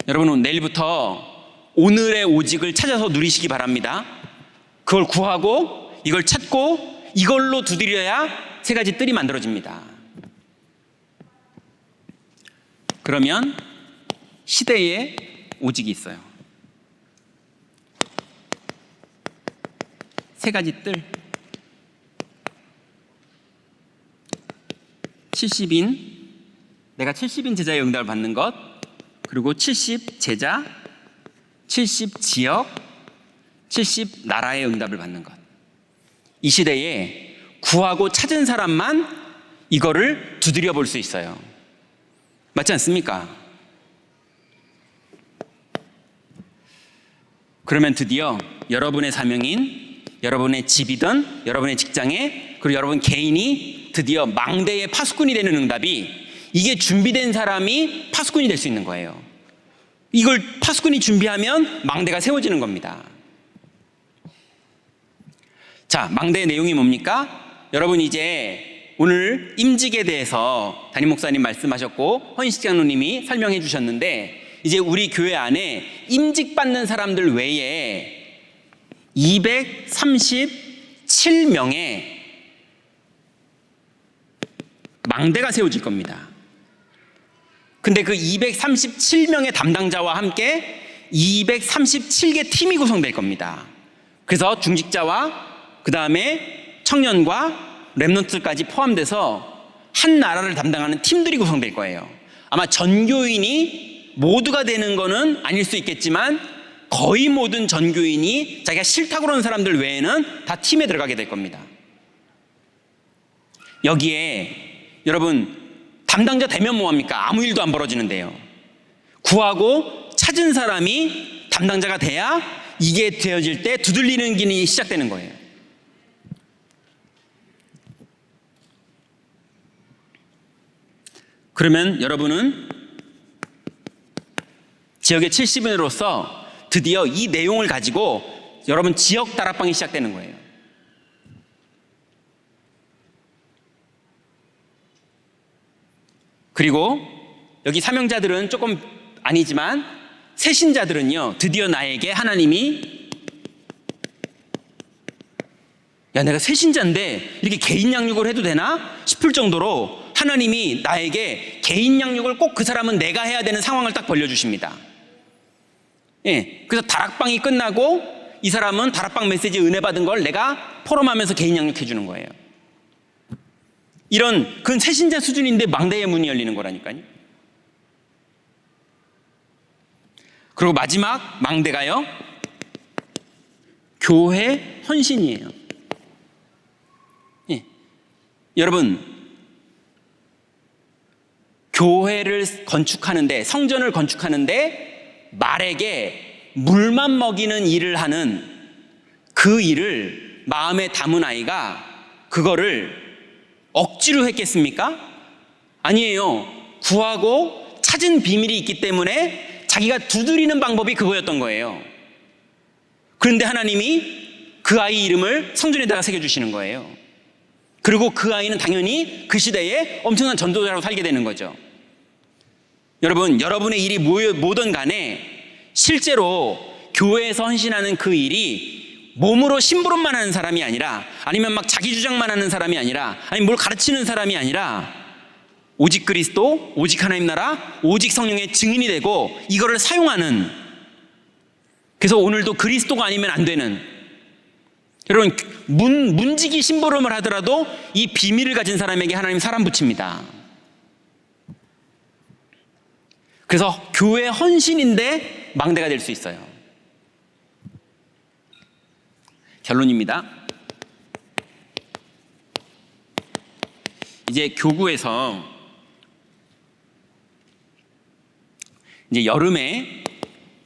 A: 여러분, 내일부터 오늘의 오직을 찾아서 누리시기 바랍니다. 그걸 구하고 이걸 찾고 이걸로 두드려야 세 가지 뜰이 만들어집니다. 그러면 시대에 오직이 있어요. 세 가지 뜰. 70인, 내가 70인 제자의 응답을 받는 것, 그리고 70 제자, 70 지역, 70 나라의 응답을 받는 것. 이 시대에 구하고 찾은 사람만 이거를 두드려 볼 수 있어요. 맞지 않습니까? 그러면 드디어 여러분의 사명인, 여러분의 집이든 여러분의 직장에, 그리고 여러분 개인이 드디어 망대의 파수꾼이 되는 응답이, 이게 준비된 사람이 파수꾼이 될 수 있는 거예요. 이걸 파수꾼이 준비하면 망대가 세워지는 겁니다. 자, 망대의 내용이 뭡니까? 여러분, 이제 오늘 임직에 대해서 담임 목사님 말씀하셨고 헌식 장로님이 설명해 주셨는데, 이제 우리 교회 안에 임직 받는 사람들 외에 237명의 망대가 세워질 겁니다. 근데 그 237명의 담당자와 함께 237개 팀이 구성될 겁니다. 그래서 중직자와 그 다음에 청년과 랩런트까지 포함돼서 한 나라를 담당하는 팀들이 구성될 거예요. 아마 전교인이 모두가 되는 거는 아닐 수 있겠지만 거의 모든 전교인이 자기가 싫다고 그러는 사람들 외에는 다 팀에 들어가게 될 겁니다. 여기에 여러분, 담당자 되면 뭐합니까? 아무 일도 안 벌어지는데요. 구하고 찾은 사람이 담당자가 돼야 이게 되어질 때 두들리는 길이 시작되는 거예요. 그러면 여러분은 지역의 70인으로서 드디어 이 내용을 가지고 여러분 지역 다락방이 시작되는 거예요. 그리고 여기 사명자들은 조금 아니지만 새신자들은요, 드디어 나에게 하나님이, 야, 내가 새신자인데 이렇게 개인 양육을 해도 되나 싶을 정도로 하나님이 나에게 개인 양육을 꼭 그 사람은 내가 해야 되는 상황을 딱 벌려주십니다. 예, 그래서 다락방이 끝나고 이 사람은 다락방 메시지 은혜 받은 걸 내가 포럼하면서 개인 양육해 주는 거예요. 이런, 그건 새신자 수준인데 망대의 문이 열리는 거라니까요. 그리고 마지막 망대가요, 교회 헌신이에요. 예. 여러분, 교회를 건축하는데, 성전을 건축하는데 말에게 물만 먹이는 일을 하는 그 일을 마음에 담은 아이가 그거를 억지로 했겠습니까? 아니에요. 구하고 찾은 비밀이 있기 때문에 자기가 두드리는 방법이 그거였던 거예요. 그런데 하나님이 그 아이 이름을 성전에다가 새겨주시는 거예요. 그리고 그 아이는 당연히 그 시대에 엄청난 전도자로 살게 되는 거죠. 여러분, 여러분의 일이 뭐든 간에 실제로 교회에서 헌신하는 그 일이 몸으로 심부름만 하는 사람이 아니라, 아니면 막 자기 주장만 하는 사람이 아니라, 아니면 뭘 가르치는 사람이 아니라, 오직 그리스도, 오직 하나님 나라, 오직 성령의 증인이 되고 이거를 사용하는, 그래서 오늘도 그리스도가 아니면 안 되는, 여러분, 문지기 심부름을 하더라도 이 비밀을 가진 사람에게 하나님 사람 붙입니다. 그래서 교회 헌신인데 망대가 될 수 있어요. 결론입니다. 이제 교구에서 이제 여름에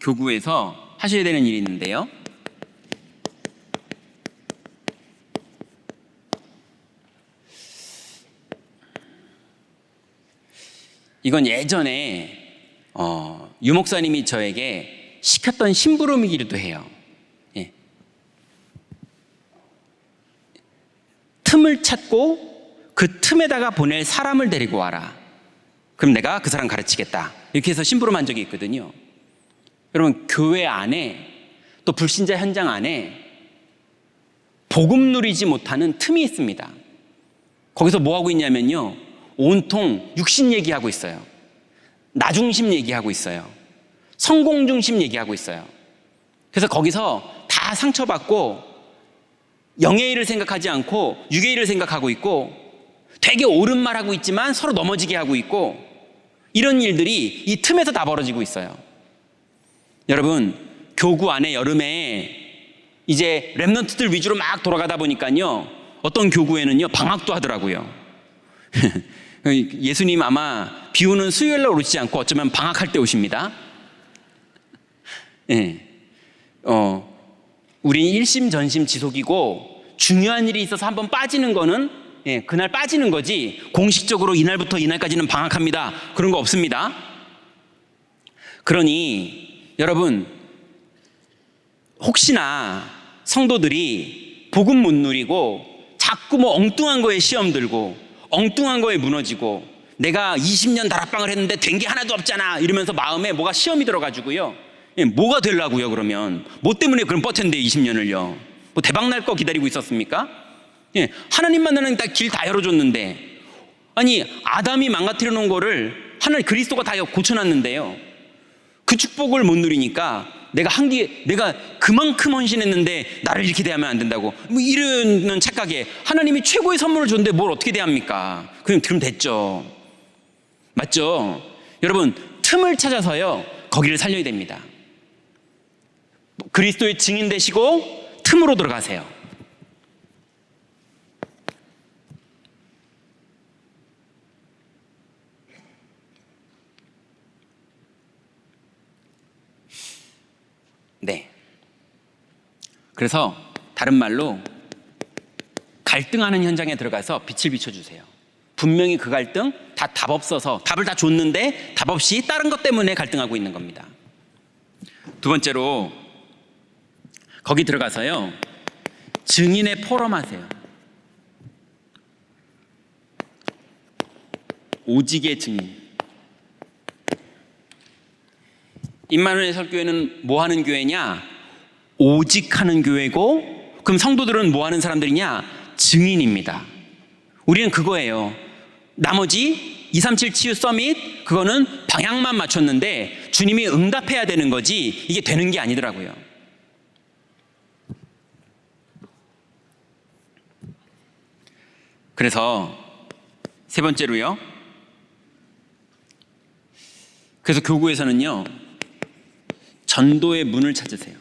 A: 교구에서 하셔야 되는 일이 있는데요. 이건 예전에 유 목사님이 저에게 시켰던 심부름이기도 해요. 예. 틈을 찾고 그 틈에다가 보낼 사람을 데리고 와라. 그럼 내가 그 사람 가르치겠다. 이렇게 해서 심부름한 적이 있거든요. 여러분, 교회 안에 또 불신자 현장 안에 복음 누리지 못하는 틈이 있습니다. 거기서 뭐 하고 있냐면요, 온통 육신 얘기하고 있어요. 나 중심 얘기하고 있어요. 성공 중심 얘기하고 있어요. 그래서 거기서 다 상처받고 영의 일을 생각하지 않고 육의 일을 생각하고 있고, 되게 옳은 말 하고 있지만 서로 넘어지게 하고 있고, 이런 일들이 이 틈에서 다 벌어지고 있어요. 여러분, 교구 안에 여름에 이제 랩런트들 위주로 막 돌아가다 보니까요, 어떤 교구에는요 방학도 하더라고요. 예수님 아마 비 오는 수요일날 오시지 않고 어쩌면 방학할 때 오십니다. 예. 우린 일심전심지속이고, 중요한 일이 있어서 한번 빠지는 거는 그날 빠지는 거지, 공식적으로 이날부터 이날까지는 방학합니다, 그런 거 없습니다. 그러니 여러분, 혹시나 성도들이 복음 못 누리고 자꾸 뭐 엉뚱한 거에 시험 들고 엉뚱한 거에 무너지고, 내가 20년 다락방을 했는데 된 게 하나도 없잖아 이러면서 마음에 뭐가 시험이 들어가지고요, 뭐가 되려고요? 그러면 뭐 때문에 그럼 버텼는데 20년을요 뭐 대박 날 거 기다리고 있었습니까? 하나님 만나는 길 다 열어줬는데, 아니 아담이 망가뜨려 놓은 거를 하나님 그리스도가 다 고쳐놨는데요, 그 축복을 못 누리니까 내가 그만큼 헌신했는데 나를 이렇게 대하면 안 된다고, 뭐 이런 착각에 하나님이 최고의 선물을 줬는데 뭘 어떻게 대합니까? 그럼 됐죠. 맞죠? 여러분, 틈을 찾아서요 거기를 살려야 됩니다. 그리스도의 증인 되시고 틈으로 들어가세요. 네. 그래서 다른 말로 갈등하는 현장에 들어가서 빛을 비춰주세요. 분명히 그 갈등 다 답 없어서, 답을 다 줬는데 답 없이 다른 것 때문에 갈등하고 있는 겁니다. 두 번째로, 거기 들어가서요 증인의 포럼하세요. 오직의 증인. 임마누엘 설교회는 뭐 하는 교회냐? 오직 하는 교회고, 그럼 성도들은 뭐 하는 사람들이냐? 증인입니다. 우리는 그거예요. 나머지 237 치유 서밋, 그거는 방향만 맞췄는데 주님이 응답해야 되는 거지, 이게 되는 게 아니더라고요. 그래서 세 번째로요, 그래서 교구에서는요 전도의 문을 찾으세요.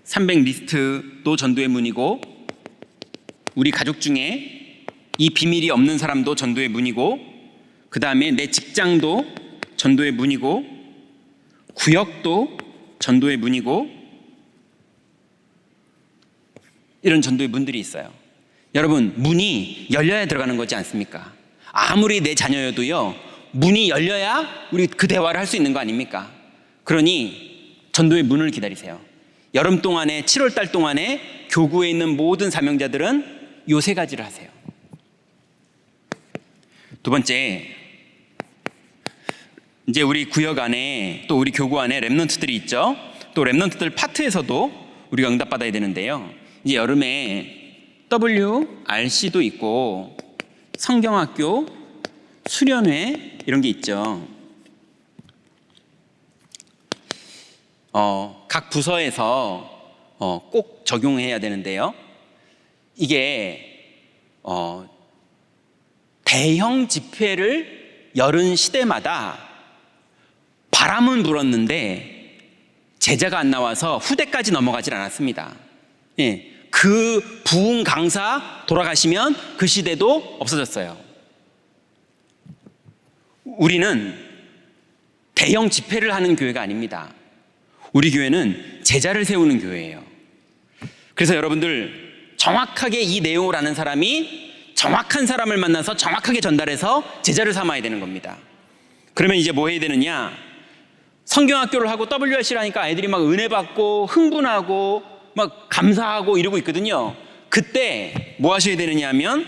A: (300) 리스트도 전도의 문이고, 우리 가족 중에 이 비밀이 없는 사람도 전도의 문이고, 그 다음에 내 직장도 전도의 문이고, 구역도 전도의 문이고, 이런 전도의 문들이 있어요. 여러분, 문이 열려야 들어가는 거지 않습니까? 아무리 내 자녀여도요 문이 열려야 우리 그 대화를 할 수 있는 거 아닙니까? 그러니 전도의 문을 기다리세요. 여름 동안에, 7월 달 동안에 교구에 있는 모든 사명자들은 요 세 가지를 하세요. 두 번째, 이제 우리 구역 안에, 또 우리 교구 안에 랩런트들이 있죠. 또 랩런트들 파트에서도 우리가 응답받아야 되는데요, 이제 여름에 WRC도 있고 성경학교, 수련회 이런 게 있죠. 각 부서에서 꼭 적용해야 되는데요, 이게 대형 집회를 열은 시대마다 바람은 불었는데 제자가 안 나와서 후대까지 넘어가질 않았습니다. 그 부흥 강사 돌아가시면 그 시대도 없어졌어요. 우리는 대형 집회를 하는 교회가 아닙니다. 우리 교회는 제자를 세우는 교회예요. 그래서 여러분들, 정확하게 이 내용을 아는 사람이 정확한 사람을 만나서 정확하게 전달해서 제자를 삼아야 되는 겁니다. 그러면 이제 뭐 해야 되느냐? 성경학교를 하고 WRC를 하니까 아이들이 막 은혜 받고 흥분하고 막 감사하고 이러고 있거든요. 그때 뭐 하셔야 되느냐 하면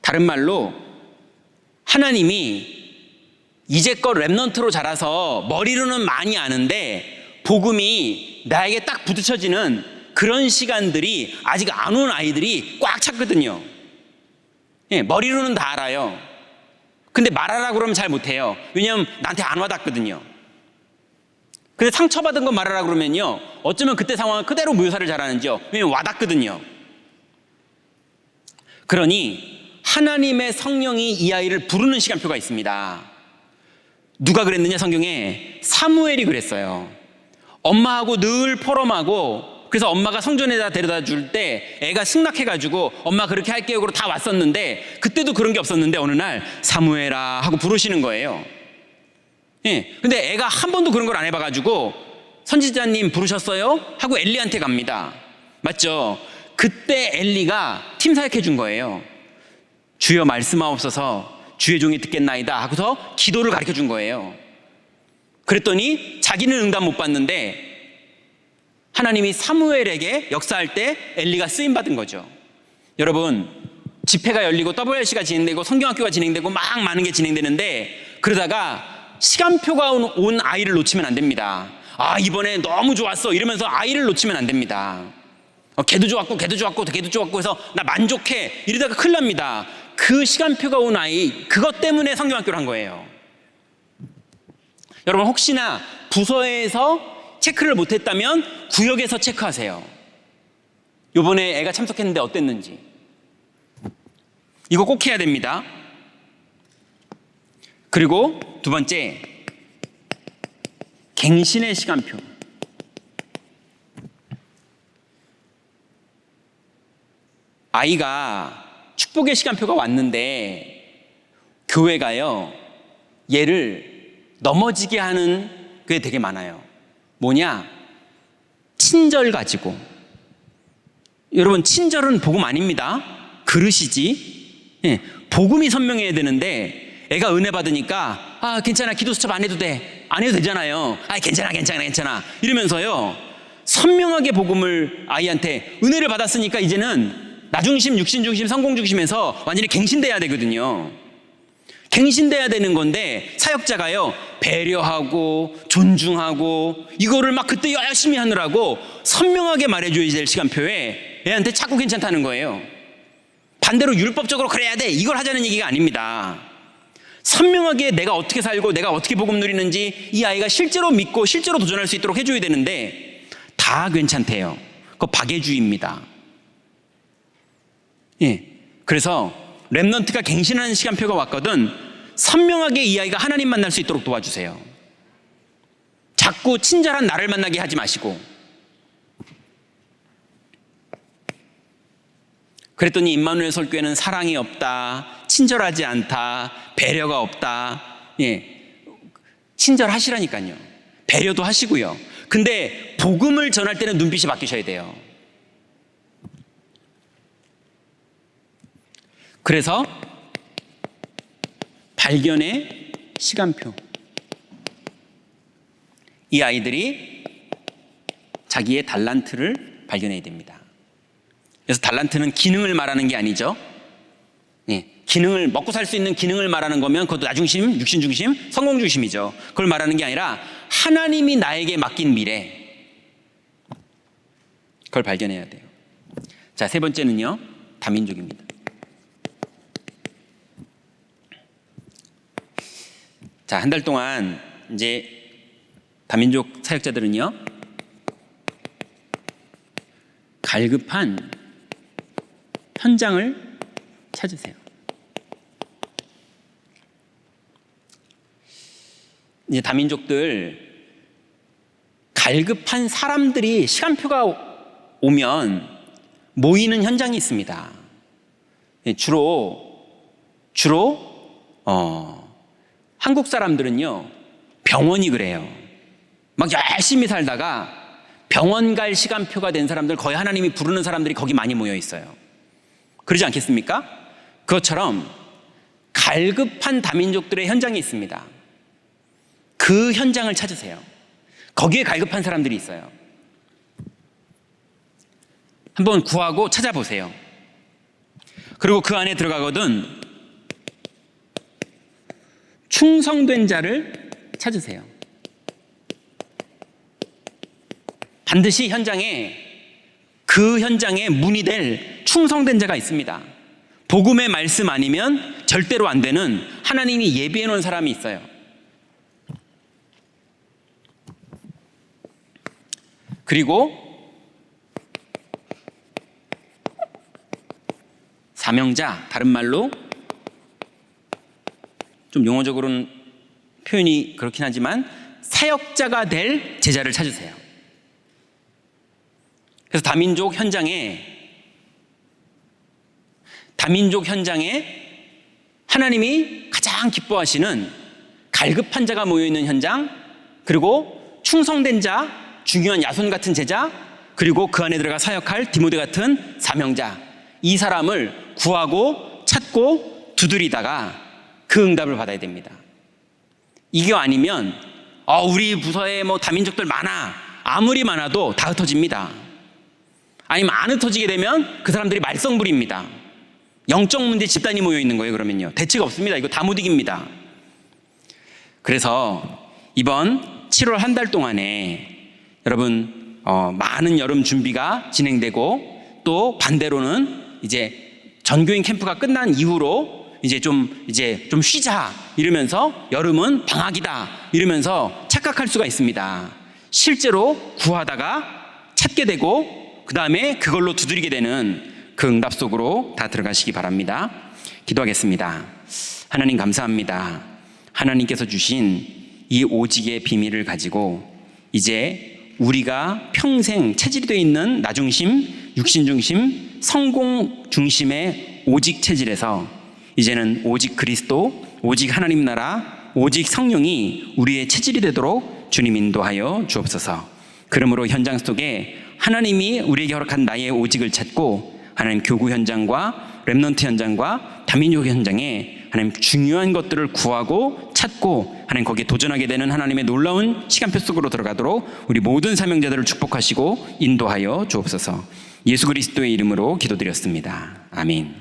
A: 다른 말로 하나님이 이제껏 렘넌트로 자라서 머리로는 많이 아는데 복음이 나에게 딱 부딪혀지는 그런 시간들이 아직 안 온 아이들이 꽉 찼거든요. 예, 머리로는 다 알아요. 근데 말하라고 그러면 잘 못해요. 왜냐하면 나한테 안 와닿거든요. 근데 상처받은 거 말하라고 그러면요, 어쩌면 그때 상황을 그대로 묘사를 잘하는지요. 왜냐면 와닿거든요. 그러니 하나님의 성령이 이 아이를 부르는 시간표가 있습니다. 누가 그랬느냐? 성경에 사무엘이 그랬어요. 엄마하고 늘 포럼하고, 그래서 엄마가 성전에다 데려다 줄 때 애가 승낙해가지고 엄마 그렇게 할게요 그러고 다 왔었는데, 그때도 그런 게 없었는데 어느 날 사무엘아 하고 부르시는 거예요. 예, 근데 애가 한 번도 그런 걸 안 해봐가지고 선지자님 부르셨어요? 하고 엘리한테 갑니다. 맞죠? 그때 엘리가 팀 사역해 준 거예요. 주여 말씀하옵소서, 주의 종이 듣겠나이다 하고서 기도를 가르쳐 준 거예요. 그랬더니 자기는 응답 못 받는데 하나님이 사무엘에게 역사할 때 엘리가 쓰임 받은 거죠. 여러분, 집회가 열리고 WRC가 진행되고 성경학교가 진행되고 막 많은 게 진행되는데, 그러다가 시간표가 온 아이를 놓치면 안 됩니다. 아, 이번에 너무 좋았어 이러면서 아이를 놓치면 안 됩니다. 걔도 좋았고 걔도 좋았고 걔도 좋았고 해서 나 만족해 이러다가 큰일 납니다. 그 시간표가 온 아이, 그것 때문에 성경학교를 한 거예요. 여러분, 혹시나 부서에서 체크를 못했다면 구역에서 체크하세요. 요번에 애가 참석했는데 어땠는지. 이거 꼭 해야 됩니다. 그리고 두 번째, 갱신의 시간표. 아이가 축복의 시간표가 왔는데 교회가요, 얘를 넘어지게 하는 게 되게 많아요. 뭐냐? 친절 가지고. 여러분, 친절은 복음 아닙니다. 그릇이지. 예, 복음이 선명해야 되는데 애가 은혜 받으니까 아, 괜찮아, 기도 수첩 안 해도 돼. 안 해도 되잖아요. 아, 괜찮아 이러면서요, 선명하게 복음을 아이한테, 은혜를 받았으니까 이제는 나 중심, 육신 중심, 성공 중심에서 완전히 갱신돼야 되거든요. 갱신돼야 되는 건데 사역자가요, 배려하고 존중하고 이거를 막 그때 열심히 하느라고 선명하게 말해줘야 될 시간표에 애한테 자꾸 괜찮다는 거예요. 반대로 율법적으로 그래야 돼 이걸 하자는 얘기가 아닙니다. 선명하게 내가 어떻게 살고 내가 어떻게 복음 누리는지 이 아이가 실제로 믿고 실제로 도전할 수 있도록 해줘야 되는데 다 괜찮대요. 그거 박애주의입니다. 예, 그래서 렘넌트가 갱신하는 시간표가 왔거든 선명하게 이 아이가 하나님 만날 수 있도록 도와주세요. 자꾸 친절한 나를 만나게 하지 마시고. 그랬더니 임마누엘 설교회는 사랑이 없다, 친절하지 않다, 배려가 없다. 예, 친절하시라니까요. 배려도 하시고요. 근데 복음을 전할 때는 눈빛이 바뀌셔야 돼요. 그래서 발견의 시간표. 이 아이들이 자기의 달란트를 발견해야 됩니다. 그래서 달란트는 기능을 말하는 게 아니죠. 예, 기능을, 먹고 살 수 있는 기능을 말하는 거면 그것도 나중심, 육신 중심, 성공 중심이죠. 그걸 말하는 게 아니라 하나님이 나에게 맡긴 미래, 그걸 발견해야 돼요. 자, 세 번째는요, 다민족입니다. 자, 한 달 동안 이제 다민족 사역자들은요, 갈급한 현장을 찾으세요. 이제 다민족들, 갈급한 사람들이 시간표가 오면 모이는 현장이 있습니다. 주로 한국 사람들은요, 병원이 그래요. 막 열심히 살다가 병원 갈 시간표가 된 사람들, 거의 하나님이 부르는 사람들이 거기 많이 모여 있어요. 그러지 않겠습니까? 그것처럼 갈급한 다민족들의 현장이 있습니다. 그 현장을 찾으세요. 거기에 갈급한 사람들이 있어요. 한번 구하고 찾아보세요. 그리고 그 안에 들어가거든 충성된 자를 찾으세요. 반드시 그 현장에 문이 될 충성된 자가 있습니다. 복음의 말씀 아니면 절대로 안 되는 하나님이 예비해 놓은 사람이 있어요. 그리고 사명자, 다른 말로 좀 용어적으로는 표현이 그렇긴 하지만 사역자가 될 제자를 찾으세요. 그래서 다민족 현장에 하나님이 가장 기뻐하시는 갈급한 자가 모여있는 현장, 그리고 충성된 자, 중요한 야손 같은 제자, 그리고 그 안에 들어가 사역할 디모데 같은 사명자, 이 사람을 구하고 찾고 두드리다가 그 응답을 받아야 됩니다. 이게 아니면 우리 부서에 다민족들 많아, 아무리 많아도 다 흩어집니다. 아니면 안 흩어지게 되면 그 사람들이 말썽부립니다. 영적 문제 집단이 모여 있는 거예요. 그러면요, 대책 없습니다. 이거 다 못 이깁니다. 그래서 이번 7월 한 달 동안에 여러분 많은 여름 준비가 진행되고, 또 반대로는 이제 전교인 캠프가 끝난 이후로 이제 좀 쉬자 이러면서 여름은 방학이다 이러면서 착각할 수가 있습니다. 실제로 구하다가 찾게 되고 그 다음에 그걸로 두드리게 되는 그 응답 속으로 다 들어가시기 바랍니다. 기도하겠습니다. 하나님 감사합니다. 하나님께서 주신 이 오직의 비밀을 가지고 이제 우리가 평생 체질이 되어 있는 나 중심, 육신 중심, 성공 중심의 오직 체질에서 이제는 오직 그리스도, 오직 하나님 나라, 오직 성령이 우리의 체질이 되도록 주님 인도하여 주옵소서. 그러므로 현장 속에 하나님이 우리에게 허락한 나의 오직을 찾고 하나님 교구 현장과 렘넌트 현장과 다민족 현장에 하나님 중요한 것들을 구하고 찾고 하나님 거기에 도전하게 되는 하나님의 놀라운 시간표 속으로 들어가도록 우리 모든 사명자들을 축복하시고 인도하여 주옵소서. 예수 그리스도의 이름으로 기도드렸습니다. 아멘.